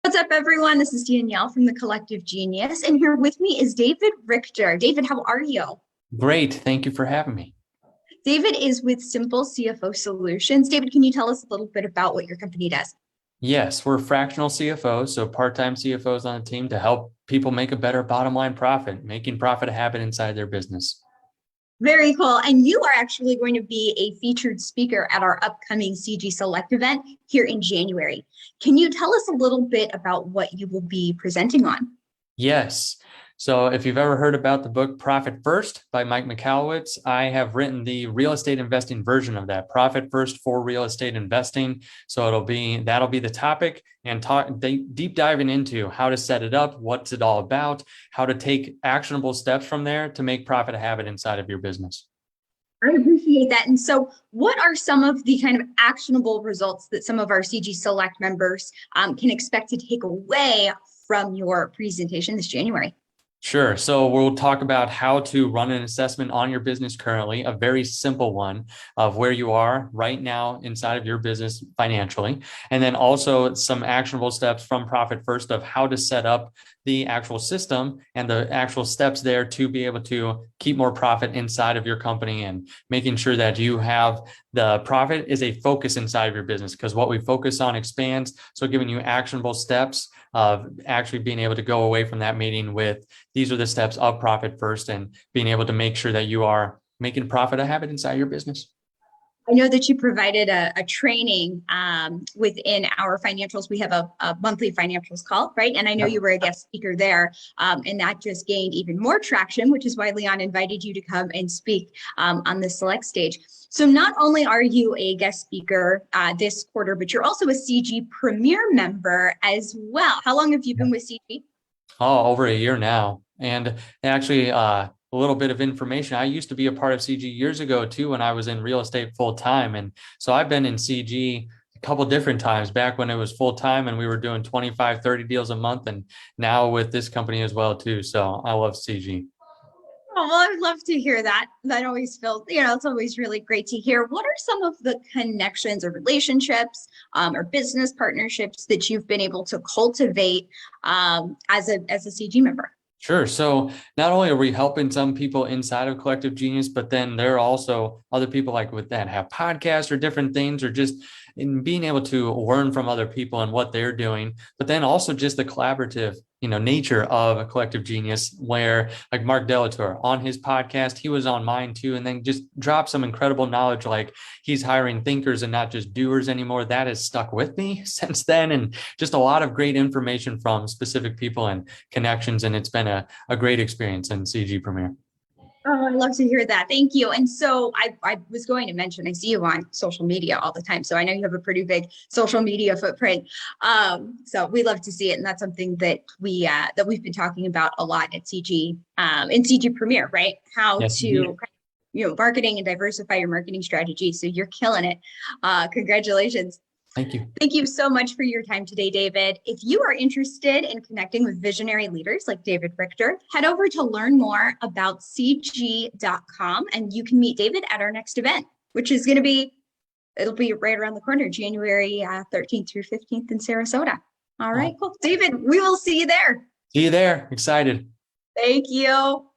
What's up, everyone? This is Danielle from the Collective Genius, and here with me is David Richter. David, how are you? Great. Thank you for having me. David is with Simple CFO Solutions. David, can you tell us a little bit about what your company does? Yes, we're fractional CFOs, so part-time CFOs on the team to help people make a better bottom line profit, making profit a habit inside their business. Very cool. And you are actually going to be a featured speaker at our upcoming CG Select event here in January. Can you tell us a little bit about what you will be presenting on? Yes. So if you've ever heard about the book Profit First by Mike Michalowicz, I have written the real estate investing version of that, Profit First for real estate investing. So that'll be the topic and deep diving into how to set it up, what's it all about, how to take actionable steps from there to make profit a habit inside of your business. I appreciate that. And so, what are some of the kind of actionable results that some of our CG Select members can expect to take away from your presentation this January? Sure. So we'll talk about how to run an assessment on your business currently, a very simple one of where you are right now inside of your business financially. And then also some actionable steps from Profit First of how to set up the actual system and the actual steps there to be able to keep more profit inside of your company and making sure that you have the profit is a focus inside of your business, because what we focus on expands. So giving you actionable steps of actually being able to go away from that meeting with these are the steps of Profit First and being able to make sure that you are making profit a habit inside your business. I know that you provided a training within our financials. We have a monthly financials call, right? And I know you were a guest speaker there, and that just gained even more traction, which is why Leon invited you to come and speak on the select stage. So not only are you a guest speaker this quarter, but you're also a CG Premier member as well. How long have you been with CG? Oh, over a year now. And actually, a little bit of information. I used to be a part of CG years ago too, when I was in real estate full time. And so I've been in CG a couple different times back when it was full time and we were doing 25, 30 deals a month. And now with this company as well too. So I love CG. Oh, well, I would love to hear that. That always feels, it's always really great to hear. What are some of the connections or relationships or business partnerships that you've been able to cultivate as a CG member? Sure. So not only are we helping some people inside of Collective Genius, but then there are also other people like with that have podcasts or different things, or just in being able to learn from other people and what they're doing. But then also just the collaborative, nature of a Collective Genius, where like Mark Delatour on his podcast, he was on mine too, and then just dropped some incredible knowledge. Like he's hiring thinkers and not just doers anymore. That has stuck with me since then, and just a lot of great information from specific people and connections. And it's been a great experience in CG Premier. Oh, I love to hear that. Thank you. And so I was going to mention, I see you on social media all the time. So I know you have a pretty big social media footprint. So we love to see it. And that's something that we've been talking about a lot at CG, in CG Premier, right? How Yes, to, marketing and diversify your marketing strategy. So you're killing it. Congratulations. thank you. Thank you so much for your time today, David. If you are interested in connecting with visionary leaders like David Richter, head over to learn more about cg.com and you can meet David at our next event, which is going to be, it'll be right around the corner, January 13th through 15th in Sarasota. All right, cool. David, we will see you there. See you there. Excited. Thank you.